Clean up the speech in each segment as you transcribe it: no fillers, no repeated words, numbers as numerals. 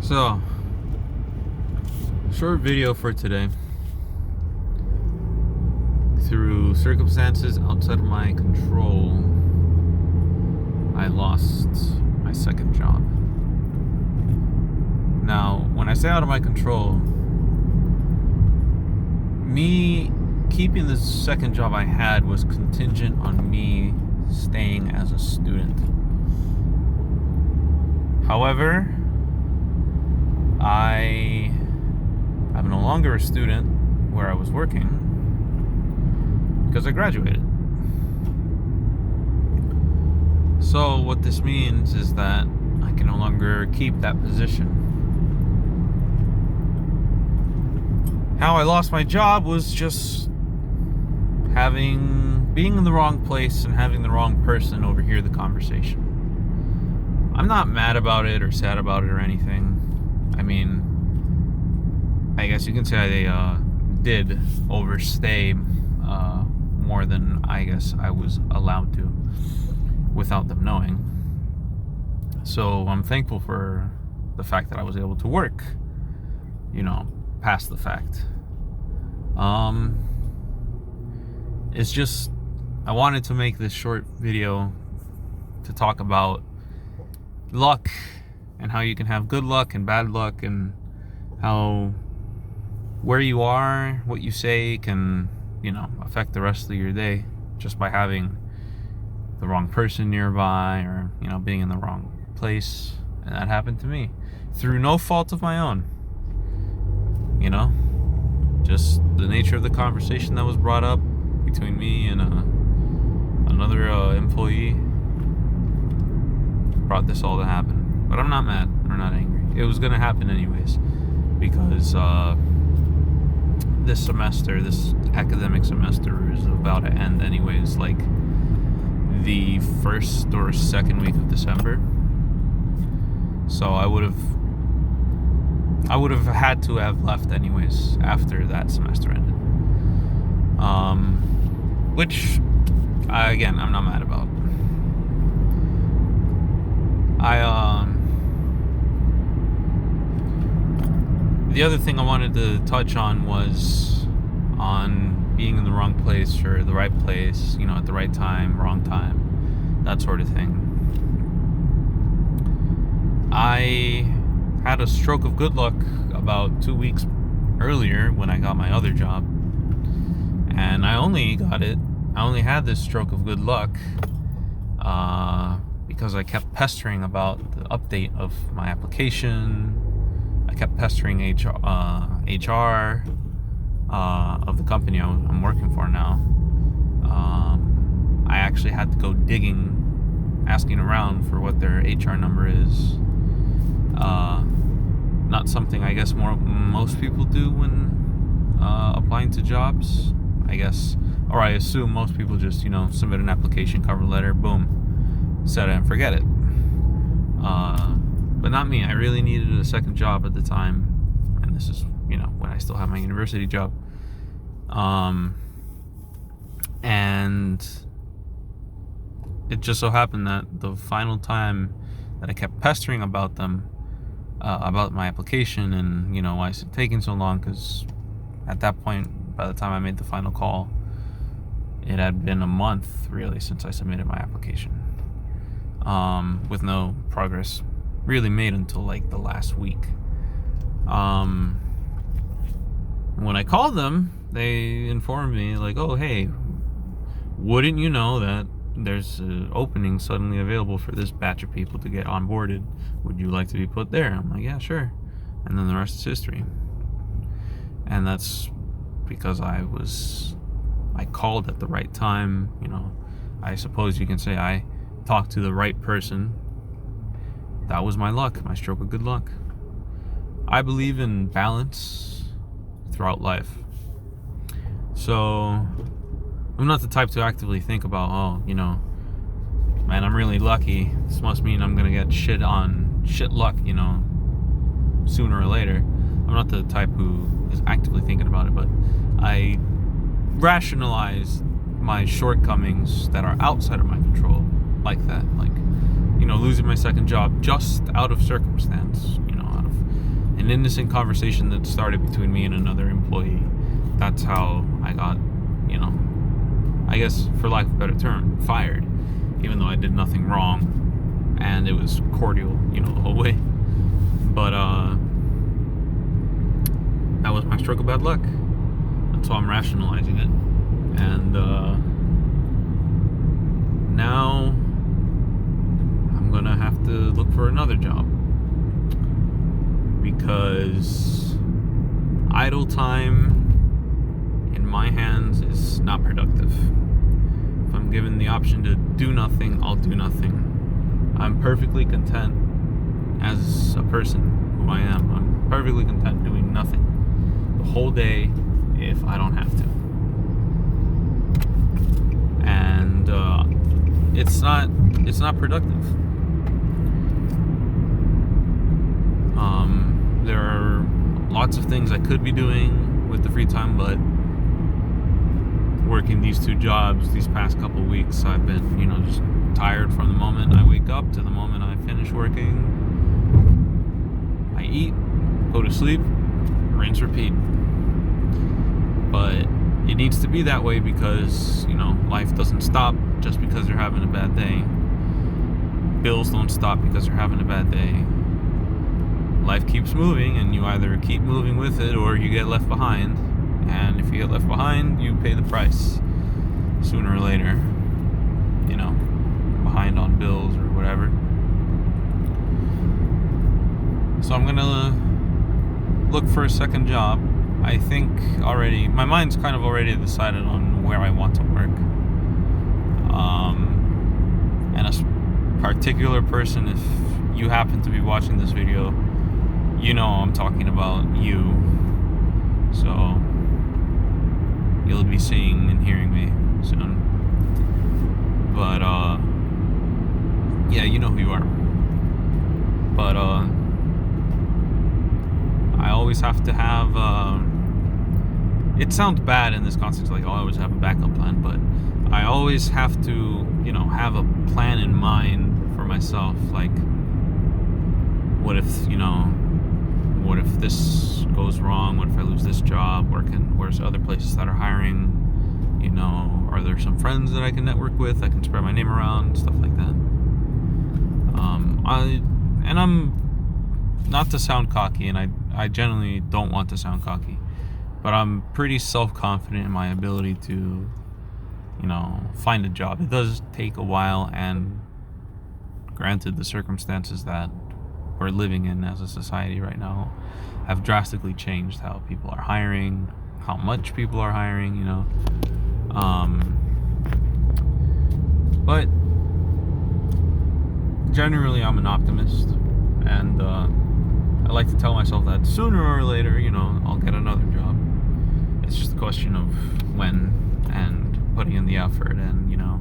So, short video for today. Through circumstances outside of my control, I lost my second job. Now, when I say out of my control, me keeping the second job I had was contingent on me staying as a student. However, I am no longer a student where I was working because I graduated. So what this means is that I can no longer keep that position. How I lost my job was just being in the wrong place and having the wrong person overhear the conversation. I'm not mad about it or sad about it or anything. I mean, I guess you can say I did overstay more than I guess I was allowed to without them knowing. So I'm thankful for the fact that I was able to work, past the fact. It's just, I wanted to make this short video to talk about luck and how you can have good luck and bad luck, and how where you are, what you say can, affect the rest of your day just by having the wrong person nearby or, being in the wrong place. And that happened to me through no fault of my own. Just the nature of the conversation that was brought up between me and another employee brought this all to happen. But I'm not mad. I'm not angry. It was going to happen anyways, because this academic semester is about to end anyways, like the first or second week of December. So I would have had to have left anyways after that semester ended. Which, again, I'm not mad about. The other thing I wanted to touch on was on being in the wrong place or the right place, at the right time, wrong time, that sort of thing. I had a stroke of good luck about 2 weeks earlier when I got my other job. And I only had this stroke of good luck because I kept pestering about the update of my application. I kept pestering HR of the company I'm working for now. I actually had to go digging, asking around for what their HR number is. Not something I guess most people do when applying to jobs, I guess. Or I assume most people just, submit an application, cover letter, boom, set it and forget it. But not me. I really needed a second job at the time, and this is, when I still have my university job. And it just so happened that the final time that I kept pestering about them, about my application, and why it's taking so long, because at that point, by the time I made the final call, it had been a month really since I submitted my application, with no progress really made until like the last week. When I called them, they informed me like, oh hey, wouldn't you know that there's an opening suddenly available for this batch of people to get onboarded? Would you like to be put there? I'm like, yeah, sure. And then the rest is history. And that's because I called at the right time. I suppose you can say I talked to the right person. That was my luck, my stroke of good luck. I believe in balance throughout life. So I'm not the type to actively think about, man, I'm really lucky. This must mean I'm gonna get shit luck, sooner or later. I'm not the type who is actively thinking about it, but I rationalize my shortcomings that are outside of my control like that. Like, losing my second job just out of circumstance, out of innocent conversation that started between me and another employee. That's how I got, you know, I guess for lack of a better term, fired, even though I did nothing wrong, and it was cordial, you know, the whole way. But that was my stroke of bad luck. That's how I'm rationalizing it. And now I'm gonna have to look for another job, because idle time in my hands is not productive. If I'm given the option to do nothing, I'll do nothing. I'm perfectly content as a person who I am. I'm perfectly content doing nothing the whole day if I don't have to. And it's not productive. There are lots of things I could be doing with the free time, but working these two jobs these past couple weeks, I've been, you know, just tired from the moment I wake up to the moment I finish working. I eat, go to sleep, rinse, repeat. But it needs to be that way because, you know, life doesn't stop just because you're having a bad day. Bills don't stop because you're having a bad day. Life keeps moving, and you either keep moving with it or you get left behind. And if you get left behind, you pay the price sooner or later, you know, behind on bills or whatever. So I'm gonna look for a second job. I think already, my mind's kind of already decided on where I want to work. And a particular person, if you happen to be watching this video, you know I'm talking about you. So you'll be seeing and hearing me soon. But yeah, you know who you are. But I always have to have it sounds bad in this context, like I always have a backup plan, but I always have to, you know, have a plan in mind for myself. Like, what if, you know, what if this goes wrong? What if I lose this job? Where's other places that are hiring? You know, are there some friends that I can network with? I can spread my name around, stuff like that. I'm not to sound cocky, and I generally don't want to sound cocky, but I'm pretty self-confident in my ability to, you know, find a job. It does take a while, and granted, the circumstances that we're living in as a society right now have drastically changed how people are hiring, how much people are hiring, you know. But generally, I'm an optimist, and I like to tell myself that sooner or later, you know, I'll get another job. It's just a question of when, and putting in the effort, and, you know,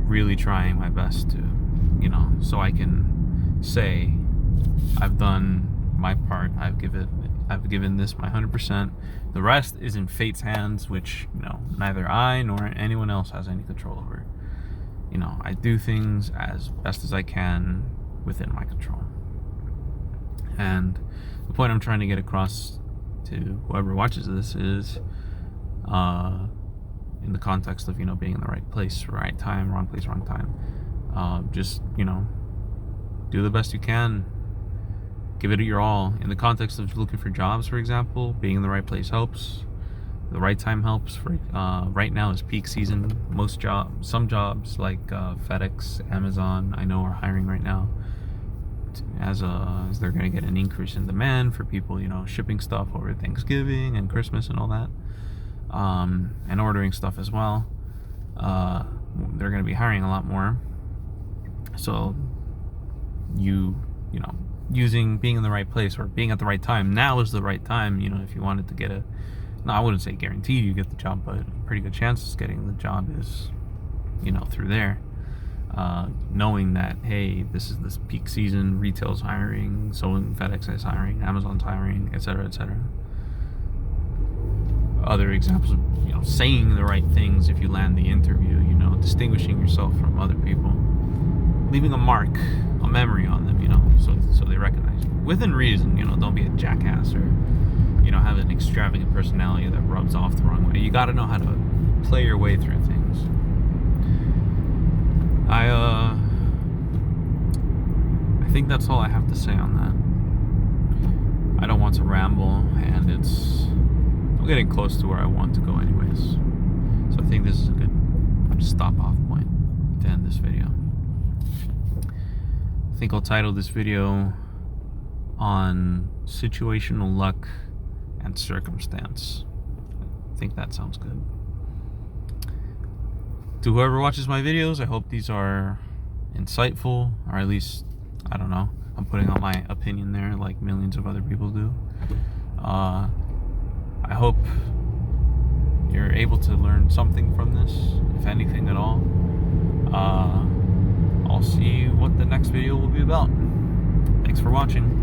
really trying my best to, you know, so I can say I've done my part. I've given this my 100%. The rest is in fate's hands, which, you know, neither I nor anyone else has any control over. You know, I do things as best as I can within my control. And the point I'm trying to get across to whoever watches this is, in the context of, you know, being in the right place, right time, wrong place, wrong time. Just, you know, do the best you can. Give it your all. In the context of looking for jobs, for example, being in the right place helps. The right time helps. For right now is peak season. Some jobs like FedEx, Amazon, I know are hiring right now, as they're going to get an increase in demand for people, you know, shipping stuff over Thanksgiving and Christmas and all that, and ordering stuff as well. They're going to be hiring a lot more. So you know, being in the right place or being at the right time. Now is the right time, you know, if you wanted to get I wouldn't say guaranteed you get the job, but a pretty good chance of getting the job is, you know, through there. Knowing that, hey, this is this peak season, retail's hiring, so FedEx is hiring, Amazon's hiring, etc., etc. Other examples of, you know, saying the right things if you land the interview, you know, distinguishing yourself from other people, leaving a mark memory on them, so they recognize you. Within reason, don't be a jackass or, have an extravagant personality that rubs off the wrong way. You got to know how to play your way through things. I think that's all I have to say on that. I don't want to ramble, and I'm getting close to where I want to go anyways. So I think this is a good stop-off point to end this video. I think I'll title this video on situational luck and circumstance. I think that sounds good. To whoever watches my videos, I hope these are insightful, or at least, I don't know, I'm putting out my opinion there like millions of other people do. I hope you're able to learn something from this, if anything at all. I'll see what the next video will be about. Thanks for watching.